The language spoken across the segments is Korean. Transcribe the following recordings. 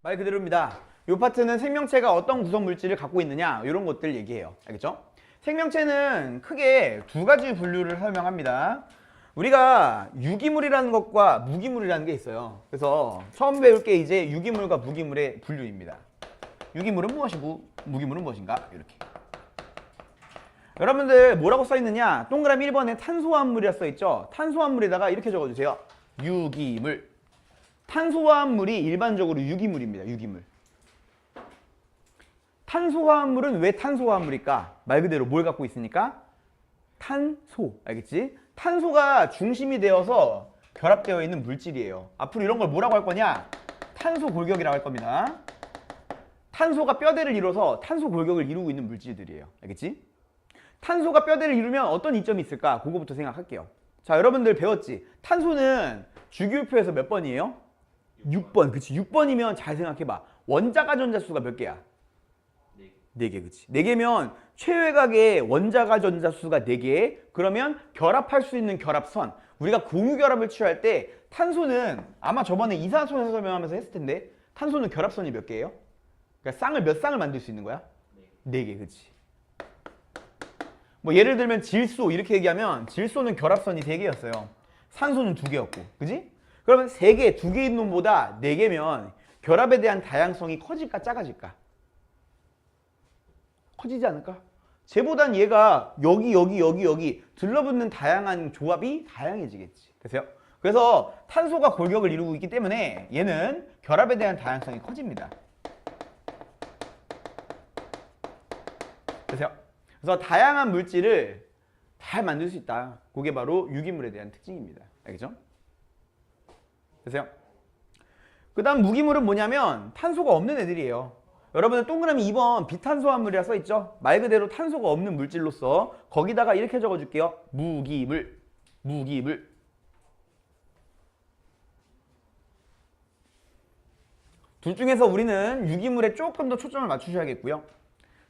말 그대로입니다. 이 파트는 생명체가 어떤 구성 물질을 갖고 있느냐 이런 것들 얘기해요. 알겠죠? 생명체는 크게 두 가지 분류를 설명합니다. 우리가 유기물이라는 것과 무기물이라는 게 있어요. 그래서 처음 배울 게 이제 유기물과 무기물의 분류입니다. 유기물은 무엇이고 무기물은 무엇인가? 이렇게. 여러분들 뭐라고 써 있느냐? 동그라미 1번에 탄소화합물이라 써 있죠? 탄소화합물에다가 이렇게 적어주세요. 유기물. 탄소화합물이 일반적으로 유기물입니다. 유기물. 탄소화합물은 왜 탄소화합물일까? 말 그대로 뭘 갖고 있으니까? 탄소. 알겠지? 탄소가 중심이 되어서 결합되어 있는 물질이에요. 앞으로 이런 걸 뭐라고 할 거냐? 탄소 골격이라고 할 겁니다. 탄소가 뼈대를 이뤄서 탄소 골격을 이루고 있는 물질들이에요. 알겠지? 탄소가 뼈대를 이루면 어떤 이점이 있을까? 그거부터 생각할게요. 자, 여러분들 배웠지? 탄소는 주기율표에서 몇 번이에요? 6번. 그치? 6번이면 잘 생각해봐. 원자가 전자수가 몇 개야? 4개. 그치? 4개면 최외각의 원자가 전자수가 4개. 그러면 결합할 수 있는 결합선. 우리가 공유결합을 취할 때 탄소는 아마 저번에 이산화탄소 설명하면서 했을 텐데 탄소는 결합선이 몇 개예요? 그러니까 쌍을 몇 쌍을 만들 수 있는 거야? 4개. 그치? 뭐 예를 들면 질소 이렇게 얘기하면 질소는 결합선이 3개였어요. 산소는 2개였고. 그지? 그러면 3개, 2개 있는 놈보다 4개면 결합에 대한 다양성이 커질까 작아질까? 커지지 않을까? 쟤보단 얘가 여기 들러붙는 다양한 조합이 다양해지겠지. 됐어요? 그래서 탄소가 골격을 이루고 있기 때문에 얘는 결합에 대한 다양성이 커집니다. 됐어요? 그래서 다양한 물질을 잘 만들 수 있다. 그게 바로 유기물에 대한 특징입니다. 알겠죠? 됐어요? 그 다음 무기물은 뭐냐면 탄소가 없는 애들이에요. 여러분은 동그라미 2번 비탄소화물이라 써있죠? 말 그대로 탄소가 없는 물질로서 거기다가 이렇게 적어줄게요. 무기물. 무기물. 둘 중에서 우리는 유기물에 조금 더 초점을 맞추셔야겠고요.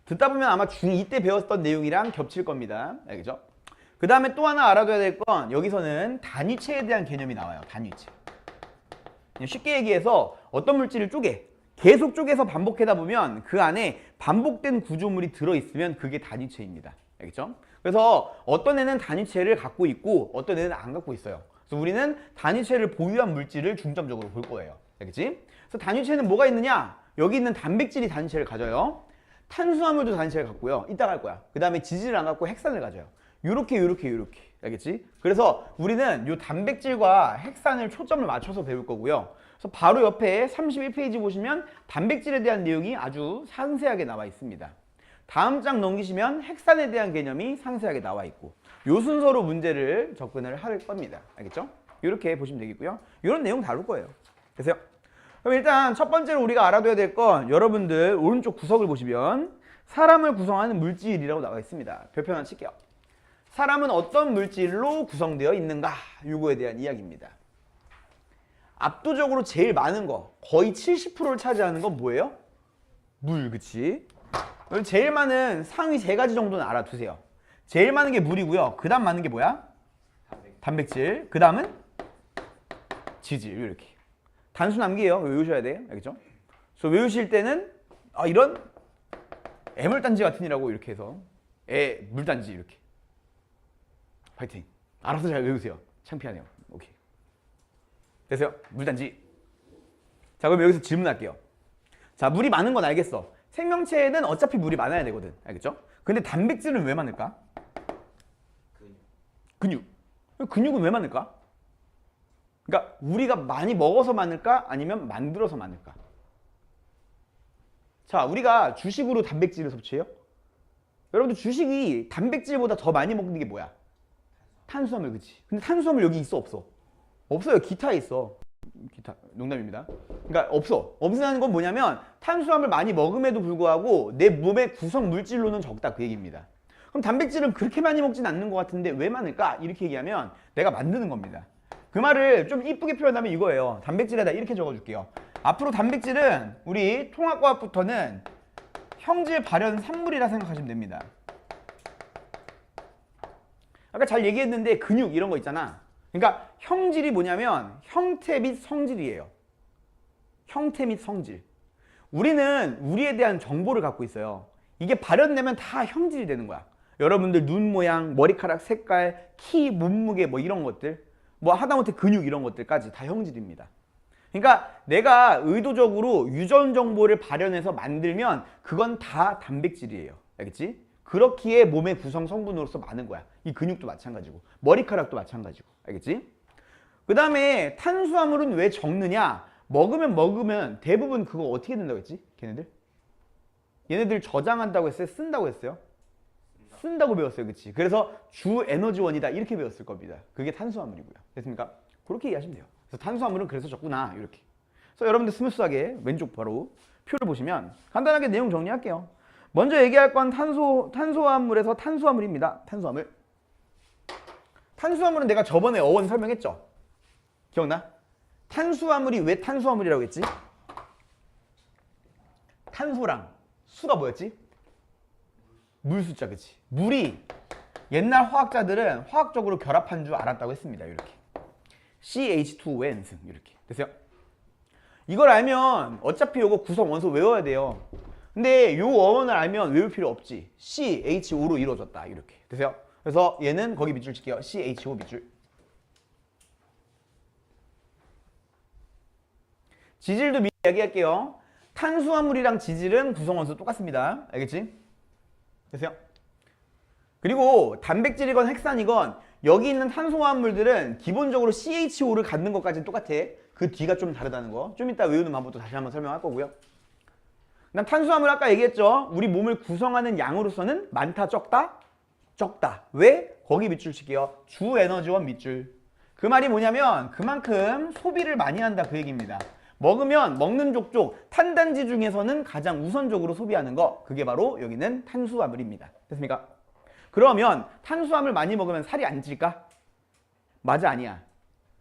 듣다 보면 아마 중2 때 배웠던 내용이랑 겹칠 겁니다. 알겠죠? 그 다음에 또 하나 알아둬야 될 건 여기서는 단위체에 대한 개념이 나와요. 단위체. 쉽게 얘기해서 어떤 물질을 계속 쪼개서 반복하다 보면 그 안에 반복된 구조물이 들어있으면 그게 단위체입니다. 알겠죠? 그래서 어떤 애는 단위체를 갖고 있고 어떤 애는 안 갖고 있어요. 그래서 우리는 단위체를 보유한 물질을 중점적으로 볼 거예요. 알겠지? 그래서 단위체는 뭐가 있느냐? 여기 있는 단백질이 단위체를 가져요. 탄수화물도 단위체를 갖고요. 이따가 할 거야. 그 다음에 지질을 안 갖고 핵산을 가져요. 요렇게. 알겠지? 그래서 우리는 요 단백질과 핵산을 초점을 맞춰서 배울 거고요. 그래서 바로 옆에 31페이지 보시면 단백질에 대한 내용이 아주 상세하게 나와 있습니다. 다음 장 넘기시면 핵산에 대한 개념이 상세하게 나와 있고 요 순서로 문제를 접근을 할 겁니다. 알겠죠? 이렇게 보시면 되겠고요. 이런 내용 다룰 거예요. 됐어요? 그럼 일단 첫 번째로 우리가 알아둬야 될 건 여러분들 오른쪽 구석을 보시면 사람을 구성하는 물질이라고 나와 있습니다. 별표 하나 칠게요. 사람은 어떤 물질로 구성되어 있는가? 요거에 대한 이야기입니다. 압도적으로 제일 많은 거, 거의 70%를 차지하는 건 뭐예요? 물, 그치? 제일 많은 상위 3가지 정도는 알아두세요. 제일 많은 게 물이고요. 그 다음 많은 게 뭐야? 단백질. 그 다음은 지질, 이렇게. 단순 암기예요. 외우셔야 돼요. 알겠죠? 그래서 외우실 때는 이런 애물단지 같은 이라고 이렇게 해서 물단지 이렇게. 파이팅. 알아서 잘 외우세요. 창피하네요. 오케이. 됐어요? 물단지. 자, 그럼 여기서 질문할게요. 자, 물이 많은 건 알겠어. 생명체에는 어차피 물이 많아야 되거든. 알겠죠? 근데 단백질은 왜 많을까? 근육. 근육은 왜 많을까? 그러니까 우리가 많이 먹어서 많을까? 아니면 만들어서 많을까? 자, 우리가 주식으로 단백질을 섭취해요? 여러분들 주식이 단백질보다 더 많이 먹는 게 뭐야? 탄수화물. 그치? 근데 탄수화물 여기 있어 없어? 없어요. 기타에 있어. 기타. 농담입니다. 그러니까 없어. 없으라는 건 뭐냐면 탄수화물 많이 먹음에도 불구하고 내 몸의 구성 물질로는 적다 그 얘기입니다. 그럼 단백질은 그렇게 많이 먹진 않는 것 같은데 왜 많을까? 이렇게 얘기하면 내가 만드는 겁니다. 그 말을 좀 이쁘게 표현하면 이거예요. 단백질에다 이렇게 적어줄게요. 앞으로 단백질은 우리 통합과학부터는 형질 발현 산물이라 생각하시면 됩니다. 아까 잘 얘기했는데 근육 이런 거 있잖아. 그러니까 형질이 뭐냐면 형태 및 성질이에요. 형태 및 성질. 우리는 우리에 대한 정보를 갖고 있어요. 이게 발현되면 다 형질이 되는 거야. 여러분들 눈 모양, 머리카락 색깔, 키, 몸무게 뭐 이런 것들, 뭐 하다못해 근육 이런 것들까지 다 형질입니다. 그러니까 내가 의도적으로 유전 정보를 발현해서 만들면 그건 다 단백질이에요. 알겠지? 그렇기에 몸의 구성 성분으로서 많은 거야. 이 근육도 마찬가지고 머리카락도 마찬가지고. 알겠지? 그 다음에 탄수화물은 왜 적느냐? 먹으면 대부분 그거 어떻게 된다고 했지? 얘네들 저장한다고 했어요? 쓴다고 했어요? 쓴다고 배웠어요. 그치? 그래서 주 에너지원이다 이렇게 배웠을 겁니다. 그게 탄수화물이고요. 됐습니까? 그렇게 이해하시면 돼요. 그래서 탄수화물은 그래서 적구나 이렇게. 그래서 여러분들 스무스하게 왼쪽 바로 표를 보시면 간단하게 내용 정리할게요. 먼저 얘기할 건 탄수화물에서 탄수화물입니다. 탄수화물은 내가 저번에 어원 설명했죠? 기억나? 탄수화물이 왜 탄수화물이라고 했지? 탄소랑 수가 뭐였지? 물 숫자. 그치? 물이 옛날 화학자들은 화학적으로 결합한 줄 알았다고 했습니다. 이렇게 CH2O N승 이렇게 됐어요? 이걸 알면 어차피 이거 구성 원소 외워야 돼요. 근데 요 어원을 알면 외울 필요 없지. CHO로 이루어졌다 이렇게 됐어요? 그래서 얘는 거기 밑줄 칠게요. CHO 밑줄. 지질도 미리 이야기할게요. 탄수화물이랑 지질은 구성원소 똑같습니다. 알겠지? 됐어요? 그리고 단백질이건 핵산이건 여기 있는 탄수화물들은 기본적으로 CHO를 갖는 것까지는 똑같아. 그 뒤가 좀 다르다는 거. 좀 이따 외우는 방법도 다시 한번 설명할 거고요. 그다음 탄수화물 아까 얘기했죠. 우리 몸을 구성하는 양으로서는 많다, 적다? 적다. 왜? 거기 밑줄 칠게요. 주 에너지원 밑줄. 그 말이 뭐냐면 그만큼 소비를 많이 한다 그 얘기입니다. 먹으면 먹는 족족 탄단지 중에서는 가장 우선적으로 소비하는 거, 그게 바로 여기는 탄수화물입니다. 됐습니까? 그러면 탄수화물 많이 먹으면 살이 안 찔까? 맞아, 아니야?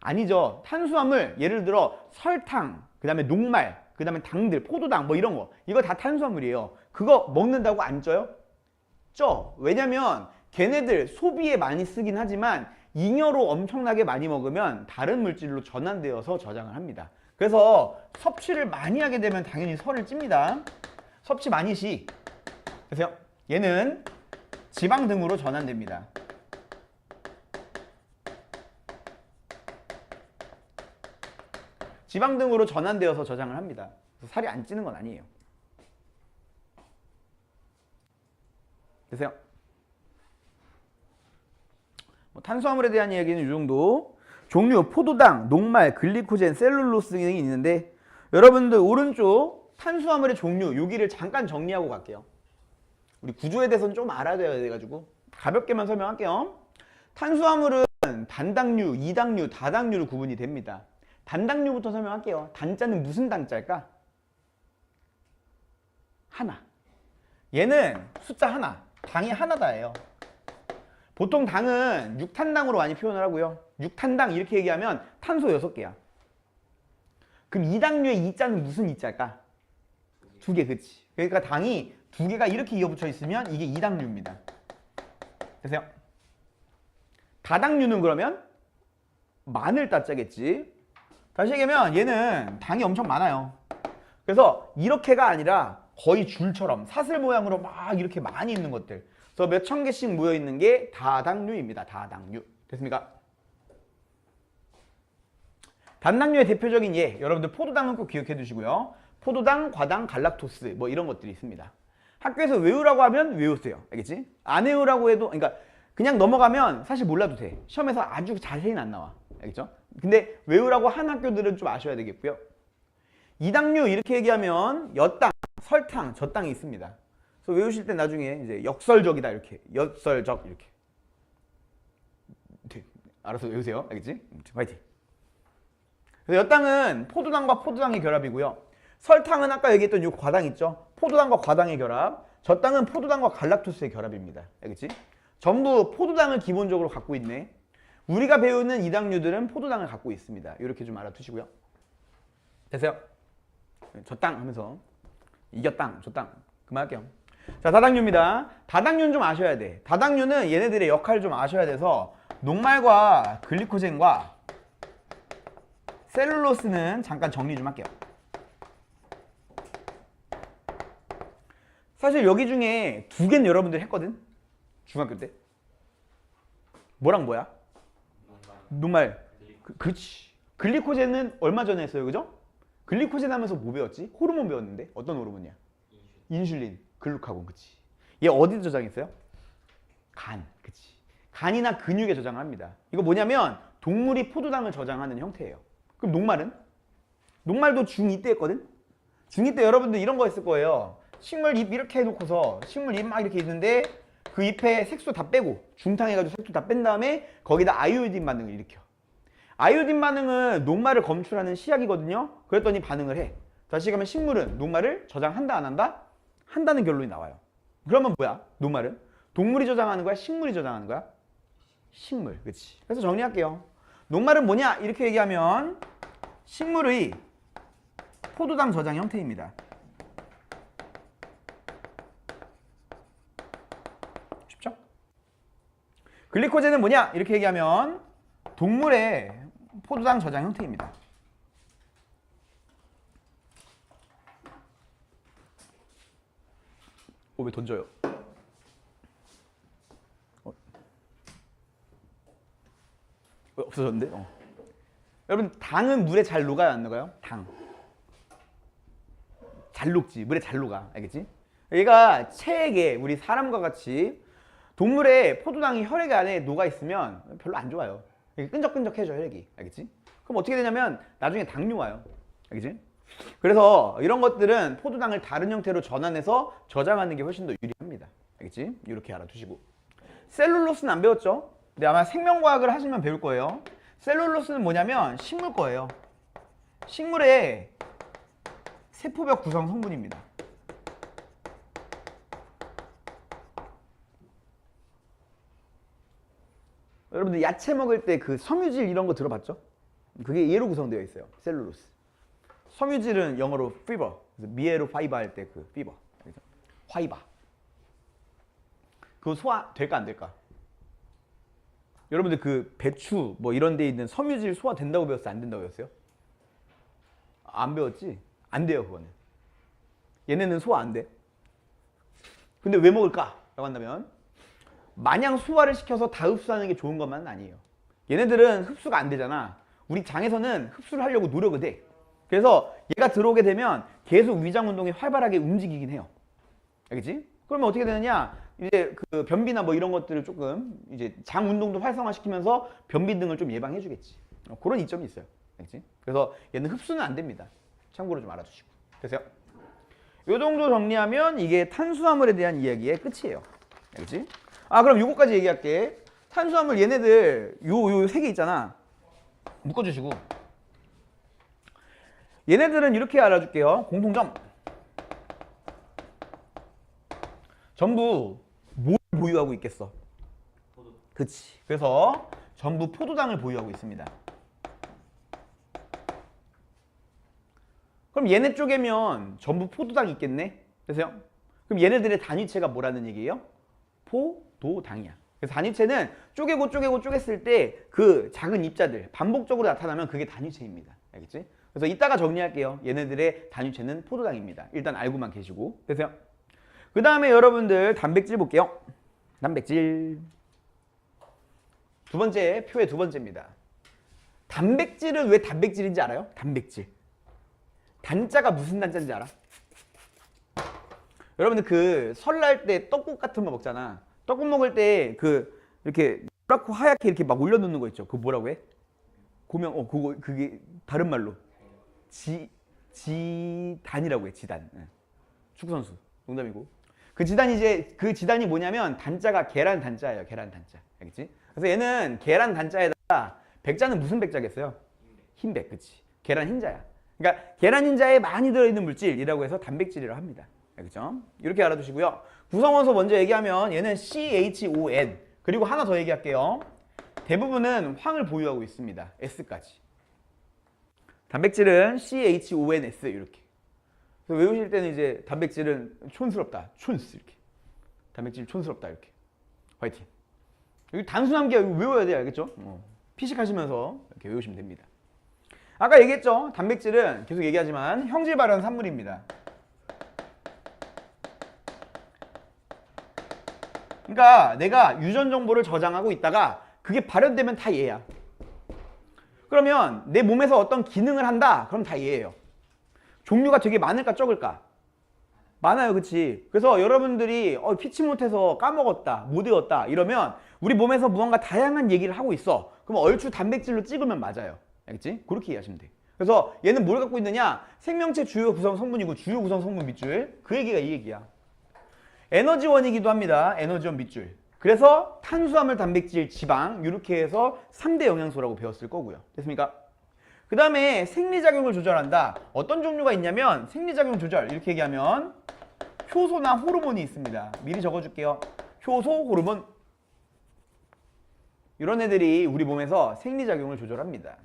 아니죠. 탄수화물 예를 들어 설탕, 그 다음에 녹말, 그 다음에 당들, 포도당 뭐 이런 거, 이거 다 탄수화물이에요. 그거 먹는다고 안 쪄요? 쪄. 왜냐면 걔네들 소비에 많이 쓰긴 하지만 잉여로 엄청나게 많이 먹으면 다른 물질로 전환되어서 저장을 합니다. 그래서 섭취를 많이 하게 되면 당연히 살을 찝니다. 섭취 많이 시. 그래서 얘는 지방 등으로 전환됩니다. 지방 등으로 전환되어서 저장을 합니다. 그래서 살이 안 찌는 건 아니에요. 되세요? 뭐 탄수화물에 대한 이야기는 이 정도. 종류, 포도당, 녹말, 글리코젠, 셀룰로스 등이 있는데 여러분들 오른쪽 탄수화물의 종류 여기를 잠깐 정리하고 갈게요. 우리 구조에 대해서는 좀 알아야 돼가지고 가볍게만 설명할게요. 탄수화물은 단당류, 이당류, 다당류로 구분이 됩니다. 단당류부터 설명할게요. 단자는 무슨 단자일까? 하나. 얘는 숫자 하나. 당이 하나다예요. 보통 당은 6탄당으로 많이 표현을 하고요. 6탄당 이렇게 얘기하면 탄소 6개야. 그럼 2당류의 2자는 무슨 2자일까? 2개, 그치? 그러니까 당이 2개가 이렇게 이어붙여 있으면 이게 2당류입니다. 됐어요? 다당류는 그러면 마늘 따자겠지? 다시 얘기하면 얘는 당이 엄청 많아요. 그래서 이렇게가 아니라 거의 줄처럼 사슬 모양으로 막 이렇게 많이 있는 것들. 그래서 몇 천 개씩 모여 있는 게 다당류입니다. 다당류. 됐습니까? 단당류의 대표적인 예, 여러분들 포도당은 꼭 기억해 두시고요. 포도당, 과당, 갈락토스 뭐 이런 것들이 있습니다. 학교에서 외우라고 하면 외우세요. 알겠지? 안 외우라고 해도, 그러니까 그냥 넘어가면 사실 몰라도 돼. 시험에서 아주 자세히는 안 나와. 알겠죠? 근데 외우라고 한 학교들은 좀 아셔야 되겠고요. 이당류 이렇게 얘기하면 엿당, 설탕, 젖당이 있습니다. 그래서 외우실 때 나중에 이제 역설적이다 이렇게, 엿설적 이렇게. 네, 알아서 외우세요. 알겠지? 파이팅. 그래서 엿당은 포도당과 포도당의 결합이고요. 설탕은 아까 얘기했던 이 과당 있죠? 포도당과 과당의 결합. 젖당은 포도당과 갈락토스의 결합입니다. 알겠지? 전부 포도당을 기본적으로 갖고 있네. 우리가 배우는 이당류들은 포도당을 갖고 있습니다. 이렇게 좀 알아두시고요. 됐어요? 젖당 하면서 이겼당, 젖당 그만할게요. 자, 다당류입니다. 다당류는 좀 아셔야 돼. 다당류는 얘네들의 역할을 좀 아셔야 돼서 녹말과 글리코젠과 셀룰로스는 잠깐 정리 좀 할게요. 사실 여기 중에 두 개는 여러분들이 했거든. 중학교 때. 뭐랑 뭐야? 녹말. 그렇지. 글리코젠은 얼마 전에 했어요, 그죠? 글리코젠 하면서 뭐 배웠지? 호르몬 배웠는데 어떤 호르몬이야? 인슐린, 글루카곤, 그치? 얘 어디 저장했어요? 간, 그치? 간이나 근육에 저장을 합니다. 이거 뭐냐면 동물이 포도당을 저장하는 형태예요. 그럼 녹말은? 녹말도 중2 때 했거든? 중2 때 여러분들 이런 거 했을 거예요. 식물 잎 이렇게 해놓고서 식물 잎 막 이렇게 있는데 그 잎에 색소 다 빼고 중탕해가지고 색소 다 뺀 다음에 거기다 아이오딘 반응을 일으켜. 아이오딘 반응은 녹말을 검출하는 시약이거든요. 그랬더니 반응을 해. 다시 가면 식물은 녹말을 저장한다 안 한다? 한다는 결론이 나와요. 그러면 뭐야? 녹말은? 동물이 저장하는 거야? 식물이 저장하는 거야? 식물. 그치? 그래서 정리할게요. 녹말은 뭐냐? 이렇게 얘기하면 식물의 포도당 저장 형태입니다. 쉽죠? 글리코젠은 뭐냐? 이렇게 얘기하면 동물의 포도당 저장 형태입니다. 왜 던져요? 왜 없어졌는데? 여러분 당은 물에 잘 녹아요? 안 녹아요? 당. 잘 녹지. 물에 잘 녹아. 알겠지? 얘가 체액에 우리 사람과 같이 동물의 포도당이 혈액 안에 녹아 있으면 별로 안 좋아요. 끈적끈적해져 혈액이. 알겠지? 그럼 어떻게 되냐면 나중에 당뇨 와요. 알겠지? 그래서 이런 것들은 포도당을 다른 형태로 전환해서 저장하는 게 훨씬 더 유리합니다. 알겠지? 이렇게 알아두시고. 셀룰로스는 안 배웠죠? 근데 아마 생명과학을 하시면 배울 거예요. 셀룰로스는 뭐냐면 식물 거예요. 식물의 세포벽 구성 성분입니다. 여러분들 야채 먹을 때 그 섬유질 이런 거 들어봤죠? 그게 얘로 구성되어 있어요. 셀룰로스. 섬유질은 영어로 fiber. 미에로 파이바 할 때 그 fiber. 화이바. 그거 소화 될까 안 될까? 여러분들 그 배추 뭐 이런 데 있는 섬유질 소화 된다고 배웠어요? 안 된다고 배웠어요? 안 배웠지? 안 돼요 그거는. 얘네는 소화 안 돼. 근데 왜 먹을까? 라고 한다면 마냥 소화를 시켜서 다 흡수하는 게 좋은 것만은 아니에요. 얘네들은 흡수가 안 되잖아. 우리 장에서는 흡수를 하려고 노력을 해. 그래서 얘가 들어오게 되면 계속 위장 운동이 활발하게 움직이긴 해요. 알겠지? 그러면 어떻게 되느냐? 이제 그 변비나 뭐 이런 것들을 조금 이제 장 운동도 활성화시키면서 변비 등을 좀 예방해 주겠지. 그런 이점이 있어요. 알겠지? 그래서 얘는 흡수는 안 됩니다. 참고로 좀 알아주시고. 되세요? 요 정도 정리하면 이게 탄수화물에 대한 이야기의 끝이에요. 알겠지? 아, 그럼 요거까지 얘기할게. 탄수화물 얘네들 요 세 개 있잖아. 묶어주시고. 얘네들은 이렇게 알아줄게요. 공통점. 전부 뭘 보유하고 있겠어? 포도. 그치. 그래서 전부 포도당을 보유하고 있습니다. 그럼 얘네 쪽에면 전부 포도당이 있겠네? 되세요? 그럼 얘네들의 단위체가 뭐라는 얘기예요? 포도당이야. 그래서 단위체는 쪼개고 쪼갰을 때 그 작은 입자들 반복적으로 나타나면 그게 단위체입니다. 알겠지? 그래서 이따가 정리할게요. 얘네들의 단위체는 포도당입니다. 일단 알고만 계시고. 되세요? 그 다음에 여러분들 단백질 볼게요. 단백질. 두 번째, 표의 두 번째입니다. 단백질은 왜 단백질인지 알아요? 단백질. 단자가 무슨 단자인지 알아? 여러분들 그 설날 때 떡국 같은 거 먹잖아. 떡국 먹을 때 그 이렇게 노랗고 하얗게 이렇게 막 올려놓는 거 있죠. 그거 뭐라고 해? 고명, 그게 다른 말로 지단이라고 해. 지단. 축구선수. 농담이고. 그 지단이 뭐냐면 단자가 계란 단자예요. 계란 단자. 알겠지? 그래서 얘는 계란 단자에다가 백자는 무슨 백자겠어요? 흰백. 그치? 계란 흰자야. 그러니까 계란 흰자에 많이 들어있는 물질이라고 해서 단백질이라고 합니다. 알겠죠? 이렇게 알아두시고요. 구성원소 먼저 얘기하면 얘는 CHON. 그리고 하나 더 얘기할게요. 대부분은 황을 보유하고 있습니다. S까지. 단백질은 CHONS 이렇게. 그래서 외우실 때는 이제 단백질은 촌스럽다. 촌스 이렇게. 단백질 촌스럽다 이렇게. 화이팅. 여기 단순한 게 외워야 돼요. 알겠죠? 피식하시면서 이렇게 외우시면 됩니다. 아까 얘기했죠? 단백질은 계속 얘기하지만 형질 발현 산물입니다. 그러니까 내가 유전 정보를 저장하고 있다가 그게 발현되면 다 얘야. 그러면 내 몸에서 어떤 기능을 한다? 그럼 다 얘예요. 종류가 되게 많을까 적을까? 많아요, 그치? 그래서 여러분들이 피치 못해서 까먹었다, 못 외웠다 이러면 우리 몸에서 무언가 다양한 얘기를 하고 있어. 그럼 얼추 단백질로 찍으면 맞아요. 알겠지? 그렇게 이해하시면 돼. 그래서 얘는 뭘 갖고 있느냐? 생명체 주요 구성 성분이고 주요 구성 성분 밑줄. 그 얘기가 이 얘기야. 에너지원이기도 합니다. 에너지원 밑줄. 그래서 탄수화물, 단백질, 지방 이렇게 해서 3대 영양소라고 배웠을 거고요. 됐습니까? 그 다음에 생리작용을 조절한다. 어떤 종류가 있냐면 생리작용 조절 이렇게 얘기하면 효소나 호르몬이 있습니다. 미리 적어줄게요. 효소, 호르몬 이런 애들이 우리 몸에서 생리작용을 조절합니다.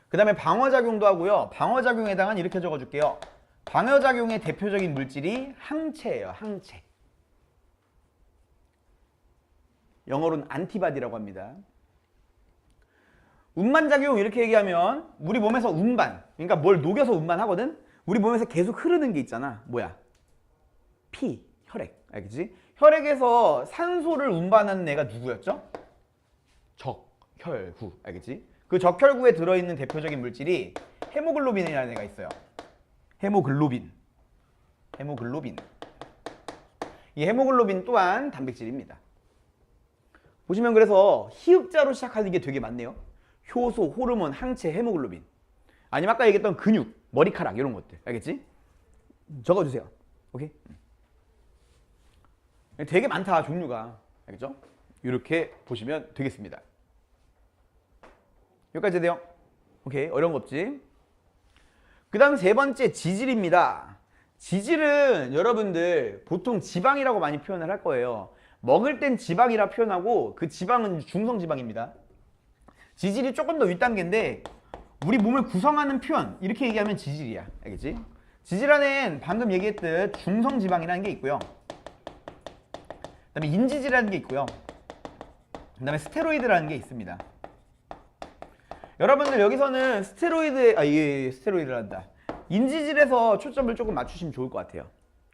그 다음에 방어작용도 하고요. 방어작용에 해당한 이렇게 적어줄게요. 방어작용의 대표적인 물질이 항체예요. 항체. 영어로는 안티바디라고 합니다. 운반작용 이렇게 얘기하면 우리 몸에서 운반, 그러니까 뭘 녹여서 운반하거든? 우리 몸에서 계속 흐르는 게 있잖아. 뭐야? 피, 혈액. 알겠지? 혈액에서 산소를 운반하는 애가 누구였죠? 적혈구. 알겠지? 그 적혈구에 들어있는 대표적인 물질이 헤모글로빈이라는 애가 있어요. 헤모글로빈. 헤모글로빈. 이 헤모글로빈 또한 단백질입니다. 보시면 그래서 히읗자로 시작하는 게 되게 많네요. 효소, 호르몬, 항체, 헤모글로빈. 아니면 아까 얘기했던 근육, 머리카락 이런 것들. 알겠지? 적어주세요. 오케이? 되게 많다 종류가. 알겠죠? 이렇게 보시면 되겠습니다. 여기까지 돼요? 오케이, 어려운 거 없지? 그 다음 세 번째 지질입니다. 지질은 여러분들 보통 지방이라고 많이 표현을 할 거예요. 먹을 땐 지방이라 표현하고 그 지방은 중성지방입니다. 지질이 조금 더 윗단계인데 우리 몸을 구성하는 표현 이렇게 얘기하면 지질이야. 알겠지? 지질 안엔 방금 얘기했듯 중성지방이라는 게 있고요. 그 다음에 인지질이라는 게 있고요. 그 다음에 스테로이드라는 게 있습니다. 여러분들 여기서는 스테로이드란다. 인지질에서 초점을 조금 맞추시면 좋을 것 같아요.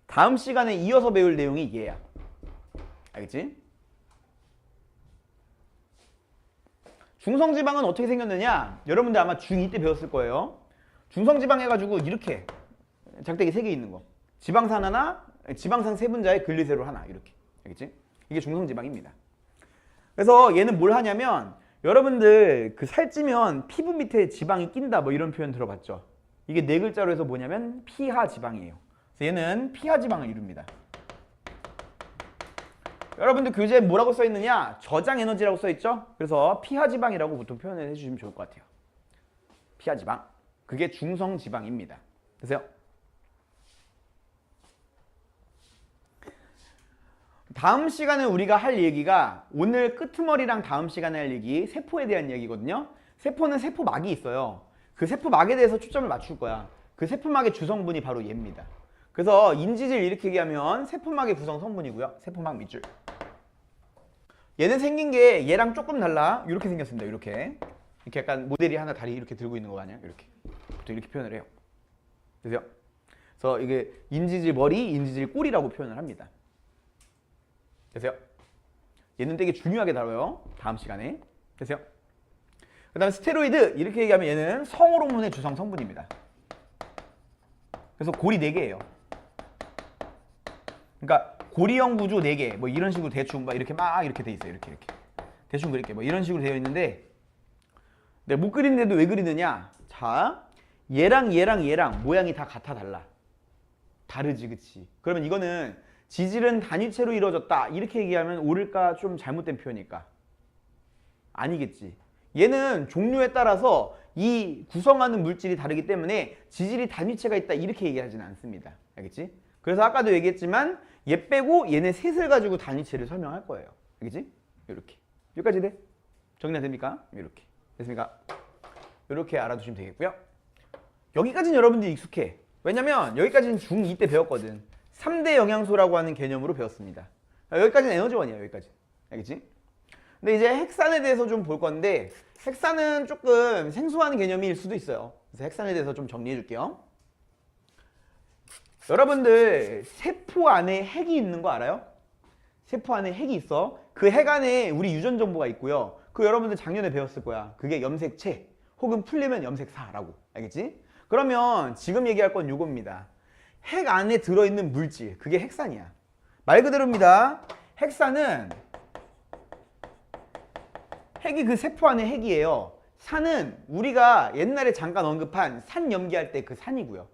다음 시간에 이어서 배울 내용이 얘야. 알겠지? 중성지방은 어떻게 생겼느냐? 여러분들 아마 중2 때 배웠을 거예요. 중성지방 해가지고 이렇게 작대기 3개 있는 거. 지방산 하나, 지방산 3분자에 글리세롤 하나 이렇게. 알겠지? 이게 중성지방입니다. 그래서 얘는 뭘 하냐면 여러분들 그 살찌면 피부 밑에 지방이 낀다 뭐 이런 표현 들어봤죠? 이게 네 글자로 해서 뭐냐면 피하지방이에요. 그래서 얘는 피하지방을 이룹니다. 여러분들 교재에 뭐라고 써있느냐? 저장에너지라고 써있죠? 그래서 피하지방이라고 보통 표현을 해주시면 좋을 것 같아요. 피하지방. 그게 중성지방입니다. 됐어요? 다음 시간에 우리가 할 얘기가 오늘 끄트머리랑 다음 시간에 할 얘기 세포에 대한 얘기거든요. 세포는 세포막이 있어요. 그 세포막에 대해서 초점을 맞출 거야. 그 세포막의 주성분이 바로 얘입니다. 그래서 인지질 이렇게 얘기하면 세포막의 구성 성분이고요. 세포막 밑줄. 얘는 생긴 게 얘랑 조금 달라. 이렇게 생겼습니다. 이렇게 약간 모델이 하나 다리 이렇게 들고 있는 거 아니야? 이렇게 보통 이렇게 표현을 해요. 되세요? 그래서 이게 인지질 머리, 인지질 꼬리라고 표현을 합니다. 되세요? 얘는 되게 중요하게 다뤄요. 다음 시간에. 되세요? 그 다음에 스테로이드 이렇게 얘기하면 얘는 성호르몬의 주성 성분입니다. 그래서 골이 4개예요. 그러니까 고리형 구조 4개 뭐 이런 식으로 대충 막 이렇게 막 이렇게 돼 있어요. 이렇게 대충 그릴게 뭐 이런 식으로 되어 있는데 내가 못 그리는데도 왜 그리느냐? 자, 얘랑 모양이 다 같아 달라. 다르지, 그치? 그러면 이거는 지질은 단위체로 이루어졌다 이렇게 얘기하면 옳을까? 좀 잘못된 표현일까? 아니겠지. 얘는 종류에 따라서 이 구성하는 물질이 다르기 때문에 지질이 단위체가 있다 이렇게 얘기하지는 않습니다. 알겠지? 그래서 아까도 얘기했지만 얘 빼고 얘네 셋을 가지고 단위체를 설명할 거예요. 알겠지? 이렇게. 여기까지 돼? 정리가 됩니까? 이렇게. 됐습니까? 이렇게 알아두시면 되겠고요. 여기까지는 여러분들이 익숙해. 왜냐면 여기까지는 중2 때 배웠거든. 3대 영양소라고 하는 개념으로 배웠습니다. 여기까지는 에너지원이야. 여기까지. 알겠지? 근데 이제 핵산에 대해서 좀 볼 건데 핵산은 조금 생소한 개념일 수도 있어요. 그래서 핵산에 대해서 좀 정리해 줄게요. 여러분들 세포 안에 핵이 있는 거 알아요? 세포 안에 핵이 있어. 그 핵 안에 우리 유전 정보가 있고요. 그 여러분들 작년에 배웠을 거야. 그게 염색체 혹은 풀리면 염색사라고. 알겠지? 그러면 지금 얘기할 건 요겁니다. 핵 안에 들어있는 물질, 그게 핵산이야. 말 그대로입니다. 핵산은 핵이 그 세포 안에 핵이에요. 산은 우리가 옛날에 잠깐 언급한 산 염기할 때 그 산이고요.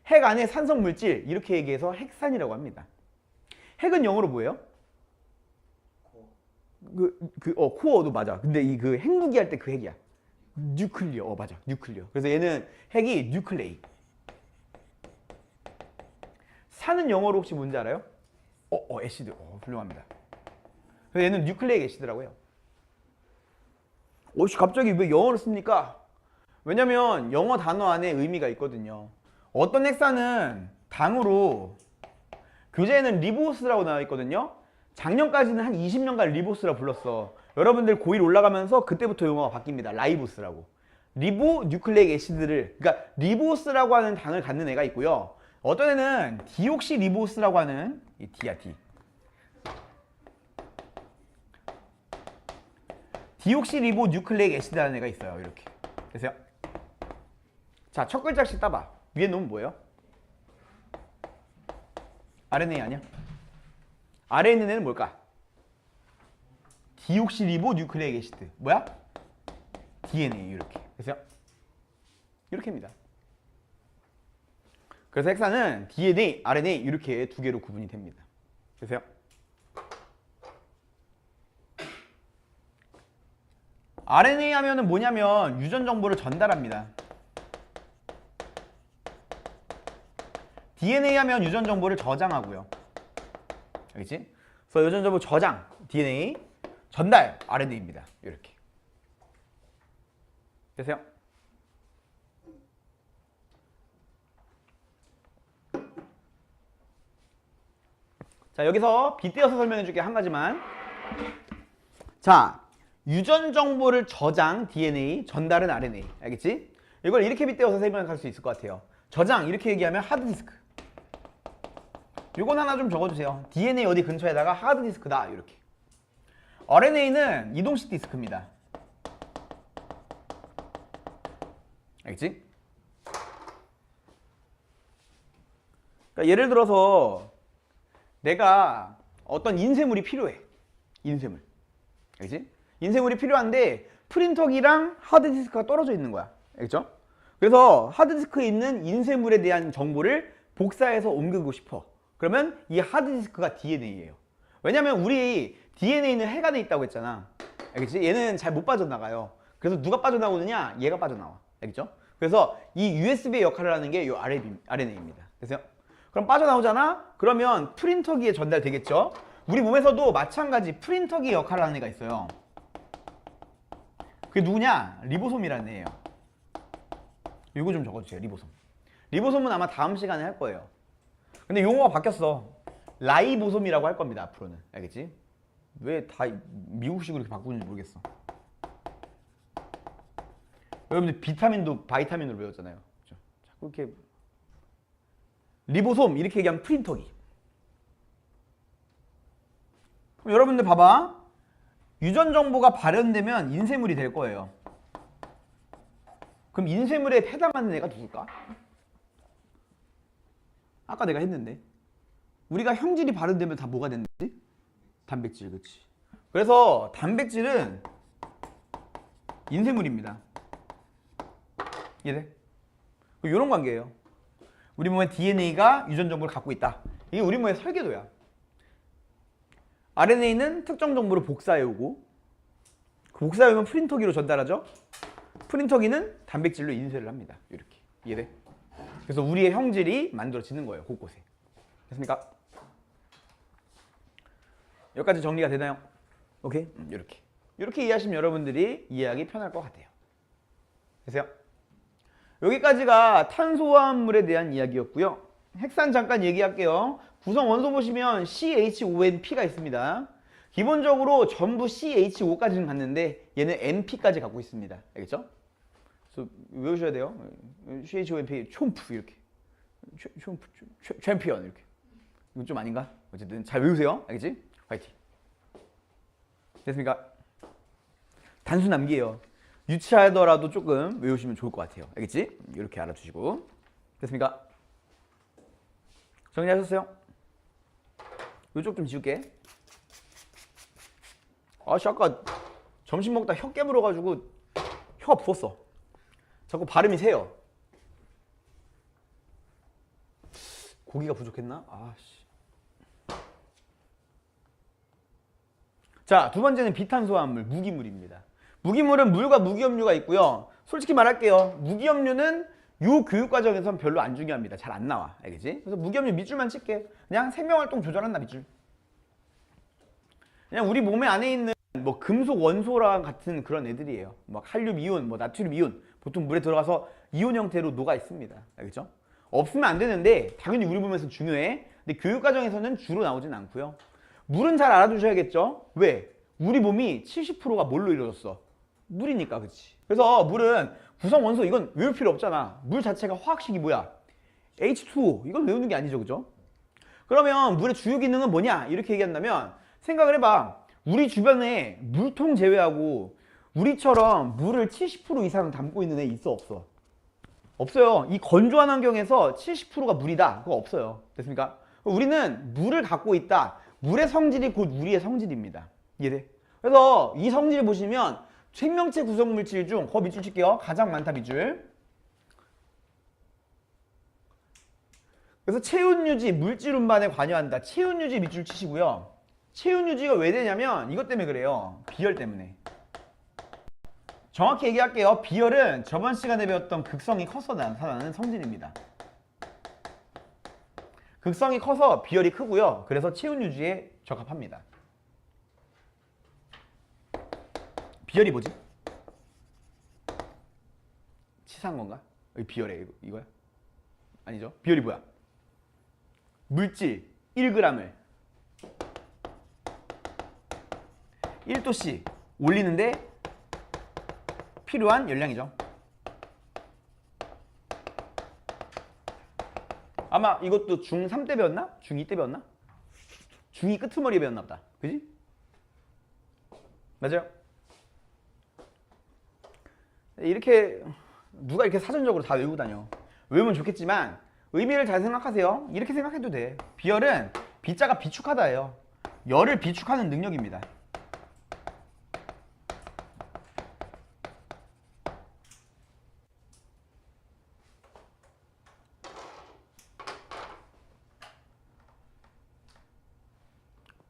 핵 안에 산성 물질 이렇게 얘기해서 핵산이라고 합니다. 핵은 영어로 뭐예요? 코어도 맞아. 근데 이 그 핵무기 할 때 그 핵이야. 뉴클리어. 맞아. 뉴클리어. 그래서 얘는 핵이 뉴클레이. 산은 영어로 혹시 뭔지 알아요? 애시드. 훌륭합니다. 그래서 얘는 뉴클레이크 애시드라고 해요. 갑자기 왜 영어를 씁니까? 왜냐면 영어 단어 안에 의미가 있거든요. 어떤 핵산은 당으로 교재에는 리보스라고 나와 있거든요. 작년까지는 한 20년간 리보스라 불렀어. 여러분들 고1 올라가면서 그때부터 용어가 바뀝니다. 라이보스라고. 리보 뉴클레이크 애시드를, 그러니까 리보스라고 하는 당을 갖는 애가 있고요. 어떤 애는 디옥시 리보스라고 하는, 이 D야 D. 디옥시 리보 뉴클레이크 애시드라는 애가 있어요. 이렇게. 그래서요. 자, 첫 글자씩 따봐. 위에 놓으면 뭐예요? RNA 아니야? 아래에 있는 애는 뭘까? 디옥시 리보 뉴클레이크 애시드. 뭐야? DNA. 이렇게. 그래서 이렇게입니다. 그래서 핵산은 DNA, RNA 이렇게 두 개로 구분이 됩니다. 그래서요. RNA 하면은 뭐냐면 유전 정보를 전달합니다. DNA 하면 유전 정보를 저장하고요. 알겠지? 그래서 유전 정보 저장, DNA, 전달, RNA입니다. 이렇게. 되세요? 자, 여기서 빗대어서 설명해 줄게. 한 가지만. 자, 유전 정보를 저장, DNA, 전달은 RNA. 알겠지? 이걸 이렇게 빗대어서 설명할 수 있을 것 같아요. 저장, 이렇게 얘기하면 하드디스크. 요건 하나 좀 적어주세요. DNA 어디 근처에다가 하드디스크다. 이렇게. RNA는 이동식 디스크입니다. 알겠지? 그러니까 예를 들어서 내가 어떤 인쇄물이 필요해. 인쇄물. 알겠지? 인쇄물이 필요한데 프린터기랑 하드디스크가 떨어져 있는 거야. 알겠죠? 그래서 하드디스크에 있는 인쇄물에 대한 정보를 복사해서 옮기고 싶어. 그러면 이 하드디스크가 DNA예요. 왜냐면 우리 DNA는 핵 안에 있다고 했잖아. 알겠지? 얘는 잘 못 빠져나가요. 그래서 누가 빠져나오느냐? 얘가 빠져나와. 알겠죠? 그래서 이 USB의 역할을 하는 게 이 RNA입니다. 그래서 그럼 빠져나오잖아? 그러면 프린터기에 전달되겠죠? 우리 몸에서도 마찬가지 프린터기 역할을 하는 애가 있어요. 그게 누구냐? 리보솜이라는 애예요. 이거 좀 적어주세요. 리보솜. 리보솜은 아마 다음 시간에 할 거예요. 근데 용어가 바뀌었어. 라이보솜이라고 할 겁니다. 앞으로는. 알겠지? 왜 다 미국식으로 이렇게 바꾸는지 모르겠어. 여러분들 비타민도 바이타민으로 배웠잖아요. 그렇죠? 자꾸 이렇게 리보솜 이렇게 얘기하면 프린터기. 그럼 여러분들 봐봐. 유전 정보가 발현되면 인쇄물이 될 거예요. 그럼 인쇄물에 해당하는 애가 누굴까? 아까 내가 했는데 우리가 형질이 발현되면 다 뭐가 된다지? 단백질. 그치? 그래서 단백질은 인쇄물입니다. 이해돼? 이런 관계예요. 우리 몸에 DNA가 유전 정보를 갖고 있다. 이게 우리 몸의 설계도야. RNA는 특정 정보를 복사해오고 그 복사해오면 프린터기로 전달하죠. 프린터기는 단백질로 인쇄를 합니다. 이렇게. 이해돼? 그래서 우리의 형질이 만들어지는 거예요. 곳곳에. 됐습니까? 여기까지 정리가 되나요? 오케이? 이렇게. 이렇게 이해하시면 여러분들이 이해하기 편할 것 같아요. 되세요? 여기까지가 탄소화합물에 대한 이야기였고요. 핵산 잠깐 얘기할게요. 구성 원소 보시면 CHONP가 있습니다. 기본적으로 전부 CHO까지는 갔는데 얘는 NP까지 갖고 있습니다. 알겠죠? 그래서 외우셔야 돼요. CHONP, 촘프 이렇게. 챔피언 이렇게. 이건 좀 아닌가? 어쨌든 잘 외우세요. 알겠지? 화이팅. 됐습니까? 단순 암기예요. 유치하더라도 조금 외우시면 좋을 것 같아요. 알겠지? 이렇게 알아두시고. 됐습니까? 정리하셨어요? 이쪽 좀 지울게. 아씨 아까 점심 먹다 혀 깨물어가지고 혀가 부었어. 자꾸 발음이 새요. 고기가 부족했나? 아씨. 자, 두 번째는 비탄소화합물, 무기물입니다. 무기물은 물과 무기염류가 있고요. 솔직히 말할게요. 무기염류는 요 교육과정에선 별로 안 중요합니다. 잘 안 나와. 알겠지? 그래서 무기염류 밑줄만 칠게. 그냥 생명활동 조절한다 밑줄. 그냥 우리 몸에 안에 있는 뭐 금속 원소랑 같은 그런 애들이에요. 뭐 칼륨 이온, 뭐 나트륨 이온 보통 물에 들어가서 이온 형태로 녹아 있습니다. 알겠죠? 없으면 안 되는데 당연히 우리 몸에서 중요해. 근데 교육과정에서는 주로 나오진 않고요. 물은 잘 알아두셔야겠죠? 왜? 우리 몸이 70%가 뭘로 이루어졌어? 물이니까, 그치? 그래서 물은 구성 원소 이건 외울 필요 없잖아. 물 자체가 화학식이 뭐야? H2O. 이건 외우는 게 아니죠, 그죠? 그러면 물의 주요 기능은 뭐냐? 이렇게 얘기한다면 생각을 해봐. 우리 주변에 물통 제외하고 우리처럼 물을 70% 이상 담고 있는 애 있어, 없어? 없어요. 이 건조한 환경에서 70%가 물이다. 그거 없어요. 됐습니까? 우리는 물을 갖고 있다. 물의 성질이 곧 우리의 성질입니다. 이해돼? 그래서 이 성질 보시면 생명체 구성물질 중 거 밑줄 칠게요. 가장 많다 밑줄. 그래서 체온유지, 물질 운반에 관여한다. 체온유지 밑줄 치시고요. 체온유지가 왜 되냐면 이것 때문에 그래요. 비열 때문에. 정확히 얘기할게요. 비열은 저번 시간에 배웠던 극성이 커서 나타나는 성질입니다. 극성이 커서 비열이 크고요. 그래서 체온유지에 적합합니다. 비열이 뭐지? 치사한 건가? 비열에 이거야? 아니죠. 비열이 뭐야? 물질 1g을 1도씩 올리는데 필요한 열량이죠. 아마 이것도 중3 때 배웠나? 중2 때 배웠나? 중2 끄트머리에 배웠나 보다. 그지? 맞아요? 이렇게 누가 이렇게 사전적으로 다 외우고 다녀. 외우면 좋겠지만 의미를 잘 생각하세요. 이렇게 생각해도 돼. 비열은 비자가 비축하다예요. 열을 비축하는 능력입니다.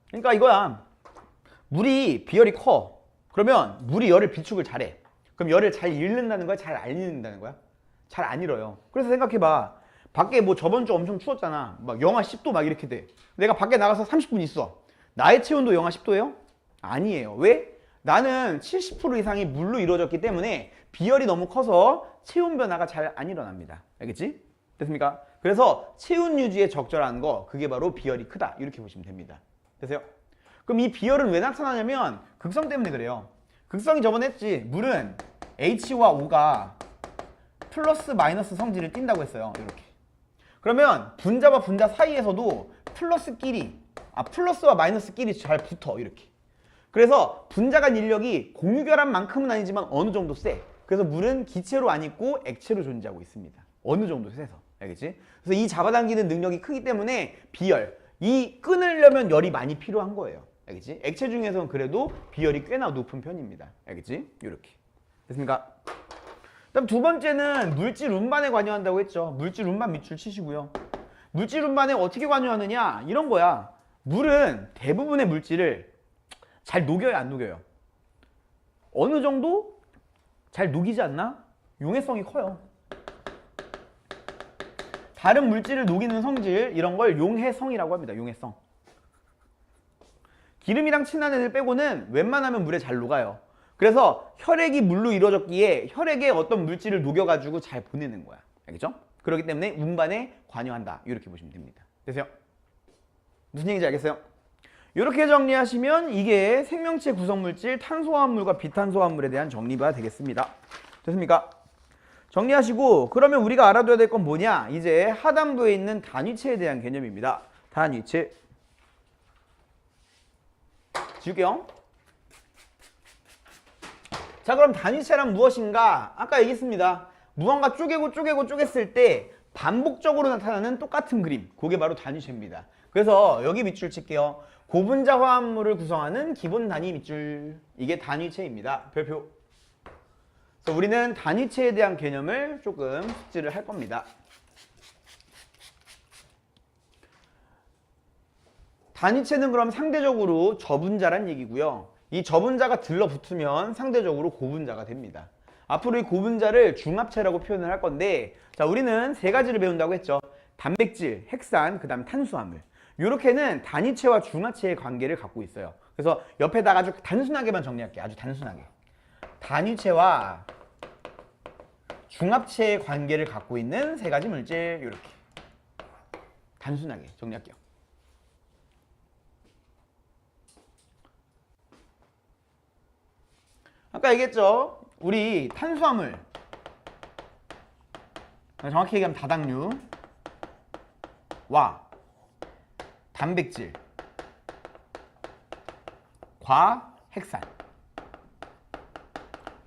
그러니까 이거야. 물이 비열이 커. 그러면 물이 열을 비축을 잘해. 그럼 열을 잘 잃는다는 거야? 잘 안 잃는다는 거야? 잘 안 잃어요. 그래서 생각해봐. 밖에 뭐 저번 주 엄청 추웠잖아. 막 영하 10도 막 이렇게 돼. 내가 밖에 나가서 30분 있어. 나의 체온도 영하 10도예요? 아니에요. 왜? 나는 70% 이상이 물로 이루어졌기 때문에 비열이 너무 커서 체온 변화가 잘 안 일어납니다. 알겠지? 됐습니까? 그래서 체온 유지에 적절한 거 그게 바로 비열이 크다. 이렇게 보시면 됩니다. 되세요? 그럼 이 비열은 왜 나타나냐면 극성 때문에 그래요. 극성이 저번에 했지. 물은 H와 O가 플러스 마이너스 성질을 띈다고 했어요. 이렇게. 그러면 분자와 분자 사이에서도 플러스와 마이너스끼리 잘 붙어. 이렇게. 그래서 분자 간 인력이 공유결합만큼은 아니지만 어느 정도 세. 그래서 물은 기체로 안 있고 액체로 존재하고 있습니다. 어느 정도 세서. 알겠지? 그래서 이 잡아당기는 능력이 크기 때문에 비열. 이 끊으려면 열이 많이 필요한 거예요. 알겠지? 액체 중에서는 그래도 비열이 꽤나 높은 편입니다. 알겠지? 이렇게. 됐습니까? 그다음 두 번째는 물질 운반에 관여한다고 했죠. 물질 운반 밑줄 치시고요. 물질 운반에 어떻게 관여하느냐? 이런 거야. 물은 대부분의 물질을 잘 녹여요, 안 녹여요? 어느 정도 잘 녹이지 않나? 용해성이 커요. 다른 물질을 녹이는 성질, 이런 걸 용해성이라고 합니다. 용해성. 기름이랑 친한 애들 빼고는 웬만하면 물에 잘 녹아요. 그래서 혈액이 물로 이루어졌기에 혈액에 어떤 물질을 녹여가지고 잘 보내는 거야. 알겠죠? 그렇기 때문에 운반에 관여한다. 이렇게 보시면 됩니다. 되세요? 무슨 얘기인지 알겠어요? 이렇게 정리하시면 이게 생명체 구성물질 탄소화합물과 비탄소화합물에 대한 정리가 되겠습니다. 됐습니까? 정리하시고 그러면 우리가 알아둬야 될 건 뭐냐? 이제 하단부에 있는 단위체에 대한 개념입니다. 단위체. 지울게요. 자, 그럼 단위체란 무엇인가? 아까 얘기했습니다. 무언가 쪼개고 쪼갰을 때 반복적으로 나타나는 똑같은 그림. 그게 바로 단위체입니다. 그래서 여기 밑줄 칠게요. 고분자 화합물을 구성하는 기본 단위 밑줄. 이게 단위체입니다. 별표. 그래서 우리는 단위체에 대한 개념을 조금 숙지를 할 겁니다. 단위체는 그럼 상대적으로 저분자란 얘기고요. 이 저분자가 들러붙으면 상대적으로 고분자가 됩니다. 앞으로 이 고분자를 중합체라고 표현을 할 건데, 자, 우리는 세 가지를 배운다고 했죠. 단백질, 핵산, 그 다음 탄수화물. 이렇게는 단위체와 중합체의 관계를 갖고 있어요. 그래서 옆에다가 아주 단순하게만 정리할게요. 아주 단순하게. 단위체와 중합체의 관계를 갖고 있는 세 가지 물질, 이렇게 단순하게 정리할게요. 아까 얘기했죠. 우리 탄수화물, 정확히 얘기하면 다당류와 단백질, 과 핵산,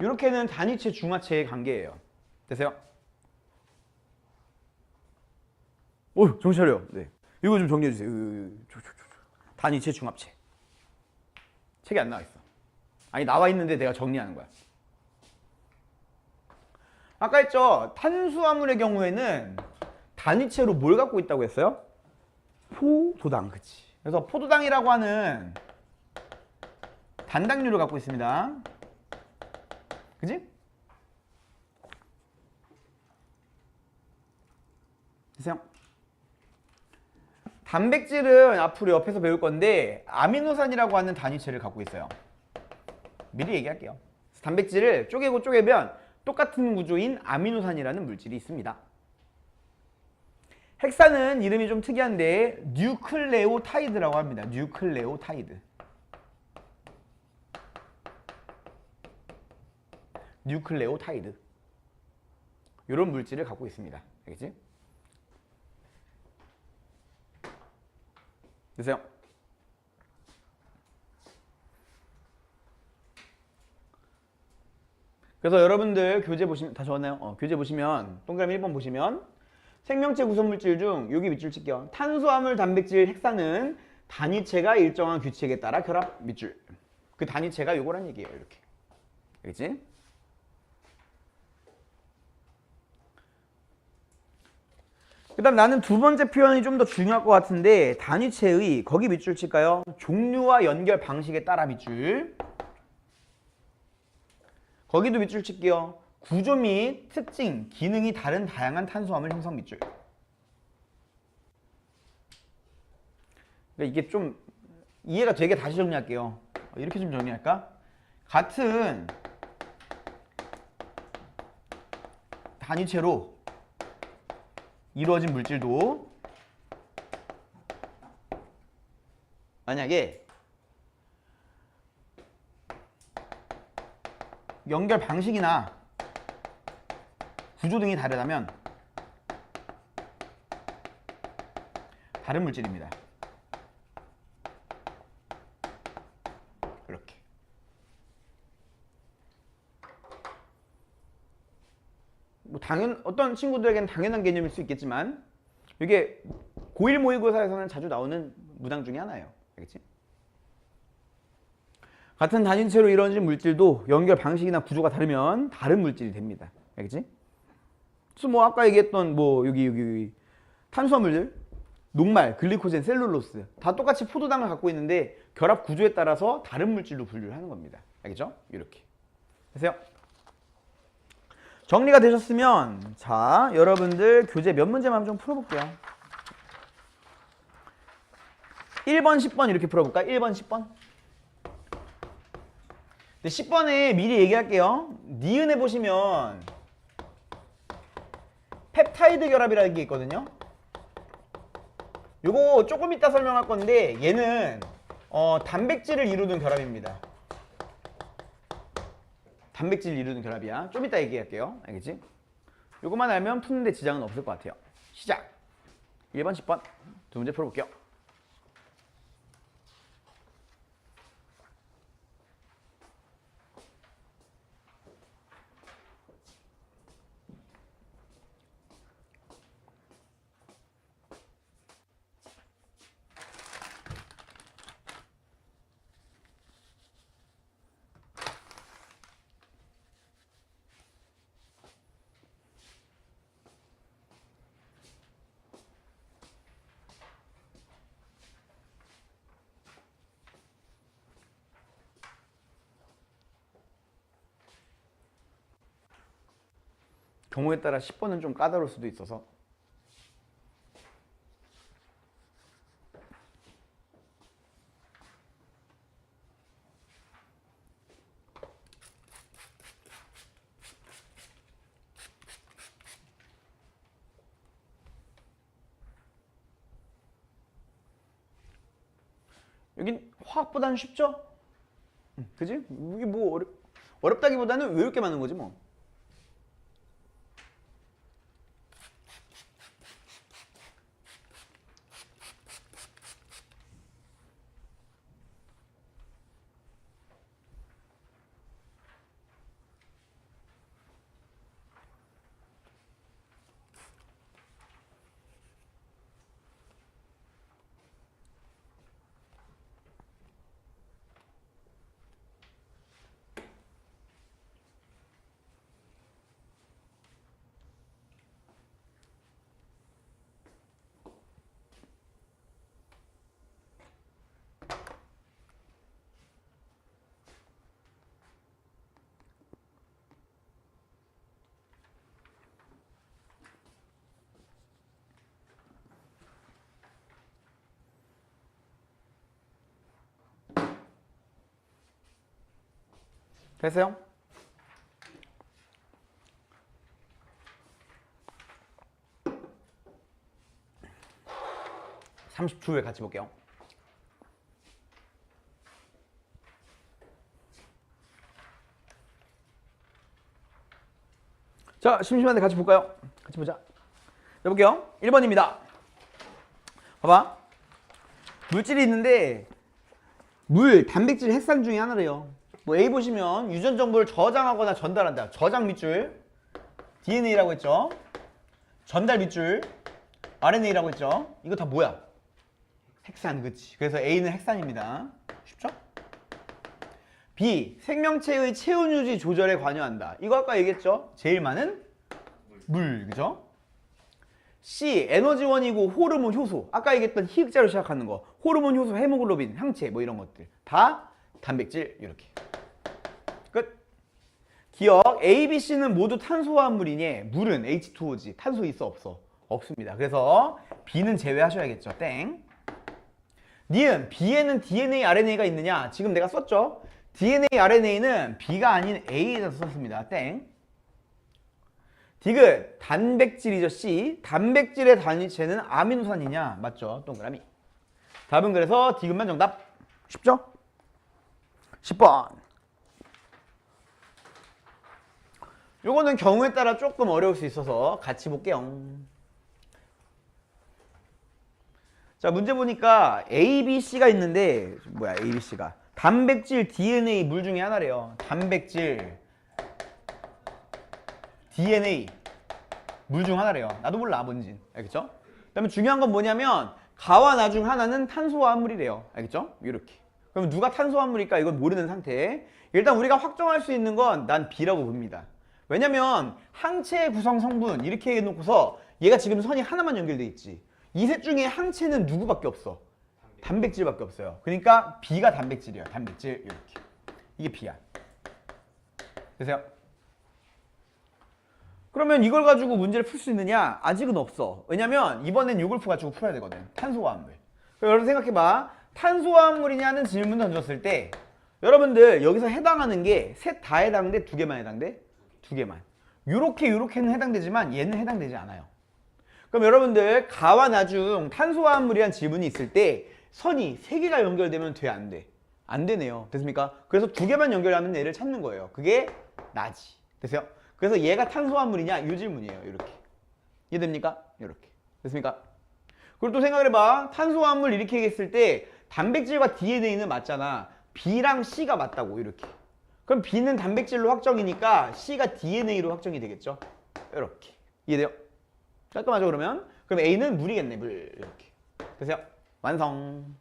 이렇게는 단위체, 중화체의 관계예요. 되세요? 오, 정신 차려. 네, 이거 좀 정리해 주세요. 단위체, 중합체. 책에 안 나와 있어. 아니, 나와 있는데 내가 정리하는 거야. 아까 했죠. 탄수화물의 경우에는 단위체로 뭘 갖고 있다고 했어요? 포도당. 그치. 그래서 포도당이라고 하는 단당류를 갖고 있습니다. 그치? 됐어요? 단백질은 앞으로 옆에서 배울 건데 아미노산이라고 하는 단위체를 갖고 있어요. 미리 얘기할게요. 단백질을 쪼개면 똑같은 구조인 아미노산이라는 물질이 있습니다. 핵산은 이름이 좀 특이한데 뉴클레오타이드라고 합니다. 뉴클레오타이드. 뉴클레오타이드. 이런 물질을 갖고 있습니다. 알겠지? 되세요? 그래서 여러분들 교재 보시면 다 적었나요? 교재 보시면 동그라미 1번 보시면 생명체 구성물질 중 여기 밑줄 칠게요. 탄수화물, 단백질, 핵산은 단위체가 일정한 규칙에 따라 결합 밑줄. 그 단위체가 요거란 얘기예요. 이렇게. 알겠지? 그 다음 나는 두 번째 표현이 좀 더 중요할 것 같은데 단위체의 거기 밑줄 칠까요? 종류와 연결 방식에 따라 밑줄. 거기도 밑줄 칠게요. 구조 및 특징, 기능이 다른 다양한 탄수화물 형성 밑줄. 그러니까 이게 좀 이해가 되게 다시 정리할게요. 이렇게 좀 정리할까? 같은 단위체로 이루어진 물질도 만약에 연결 방식이나 구조 등이 다르다면 다른 물질입니다. 이렇게. 뭐 어떤 친구들에게는 당연한 개념일 수 있겠지만 이게 고1 모의고사에서는 자주 나오는 문항 중에 하나예요. 알겠지? 같은 단위체로 이루어진 물질도 연결 방식이나 구조가 다르면 다른 물질이 됩니다. 알겠지? 그래서 뭐 아까 얘기했던 뭐 여기 탄수화물들, 녹말, 글리코젠, 셀룰로스 다 똑같이 포도당을 갖고 있는데 결합 구조에 따라서 다른 물질로 분류를 하는 겁니다. 알겠죠? 이렇게. 되세요? 정리가 되셨으면 자, 여러분들 교재 몇 문제만 좀 풀어볼게요. 1번, 10번 이렇게 풀어볼까? 1번, 10번. 10번에 미리 얘기할게요. 니은에 보시면 펩타이드 결합이라는 게 있거든요. 요거 조금 이따 설명할 건데 얘는 단백질을 이루는 결합입니다. 단백질 이루는 결합이야. 좀 이따 얘기할게요. 알겠지? 요것만 알면 푸는데 지장은 없을 것 같아요. 시작! 1번, 10번 두 문제 풀어볼게요. 경우에 따라 10번은 좀 까다로울 수도 있어서 여긴 화학보다는 쉽죠? 그지? 이게 뭐 어렵다기보다는 외울 게 많은 거지 뭐. 됐어요? (30초) 후에 같이 볼게요. 자, 심심한데 같이 볼까요? 같이 보자. 해볼게요. 1번입니다. 봐봐. 물질이 있는데 물, 단백질, 핵산 중에 하나래요. 뭐 A 보시면 유전 정보를 저장하거나 전달한다. 저장 밑줄 DNA라고 했죠. 전달 밑줄 RNA라고 했죠. 이거 다 뭐야? 핵산, 그치? 그래서 A는 핵산입니다. 쉽죠? B, 생명체의 체온 유지 조절에 관여한다. 이거 아까 얘기했죠? 제일 많은 물, 그죠? C, 에너지원이고 호르몬, 효소. 아까 얘기했던 희극자로 시작하는 거. 호르몬, 효소, 헤모글로빈, 항체 뭐 이런 것들. 다 단백질 이렇게. 끝. 기억, A, B, C는 모두 탄소화합물이니 물은 H2O지. 탄소 있어 없어? 없습니다. 그래서 B는 제외하셔야겠죠. 땡. 니은, B에는 DNA, RNA가 있느냐? 지금 내가 썼죠? DNA, RNA는 B가 아닌 A에다 썼습니다. 땡. 디귿, 단백질이죠. C. 단백질의 단위체는 아미노산이냐? 맞죠? 동그라미. 답은 그래서 디귿만 정답. 쉽죠? 10번. 요거는 경우에 따라 조금 어려울 수 있어서 같이 볼게요. 자, 문제 보니까 A, B, C가 있는데 뭐야 A, B, C가 단백질, DNA, 물 중에 하나래요. 단백질, DNA, 물 중 하나래요. 나도 몰라 뭔지. 알겠죠? 그 다음에 중요한 건 뭐냐면 가와 나 중 하나는 탄소화합물이래요. 알겠죠? 이렇게. 그럼 누가 탄소화합물일까? 이건 모르는 상태. 일단 우리가 확정할 수 있는 건 난 B라고 봅니다. 왜냐면 항체 구성 성분 이렇게 해놓고서 얘가 지금 선이 하나만 연결돼 있지. 이 셋 중에 항체는 누구밖에 없어? 단백질밖에 없어요. 그러니까 B가 단백질이에요. 단백질 이렇게. 이게 B야. 되세요? 그러면 이걸 가지고 문제를 풀 수 있느냐? 아직은 없어. 왜냐면 이번엔 이걸 가지고 풀어야 되거든. 탄소화합물. 여러분 생각해봐. 탄소화합물이냐는 질문 던졌을 때 여러분들 여기서 해당하는 게 셋 다 해당돼? 두 개만 해당돼? 두 개만. 요렇게는 해당되지만 얘는 해당되지 않아요. 그럼 여러분들 가와 나 중 탄소화합물이란 질문이 있을 때 선이 세 개가 연결되면 돼? 안 돼? 안 되네요. 됐습니까? 그래서 두 개만 연결하면 얘를 찾는 거예요. 그게 나지. 됐어요? 그래서 얘가 탄수화물이냐 이 질문이에요. 이렇게 이해됩니까? 이렇게 됐습니까? 그리고 또 생각을 해봐. 탄수화물 이렇게 얘기했을 때 단백질과 DNA는 맞잖아. B랑 C가 맞다고 이렇게. 그럼 B는 단백질로 확정이니까 C가 DNA로 확정이 되겠죠. 이렇게 이해돼요? 깔끔하죠 그러면? 그럼 A는 물이겠네 물 이렇게. 됐어요? 완성.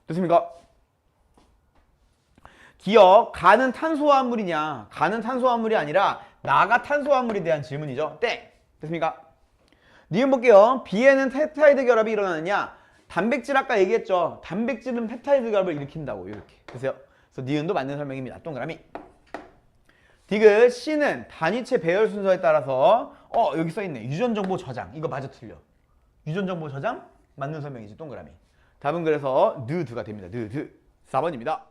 됐습니까? 기억, 가는 탄수화물이냐? 가는 탄수화물이 아니라 나가 탄수화물에 대한 질문이죠. 땡! 됐습니까? 니은 볼게요. B에는 펩타이드 결합이 일어나느냐? 단백질 아까 얘기했죠. 단백질은 펩타이드 결합을 일으킨다고 이렇게. 됐어요? 그래서 니은도 맞는 설명입니다. 동그라미. 디귿 C는 단위체 배열 순서에 따라서 여기 써있네. 유전정보 저장. 이거 맞아 틀려. 유전정보 저장? 맞는 설명이지. 동그라미. 답은 그래서 느드가 됩니다. 느드. 4번입니다.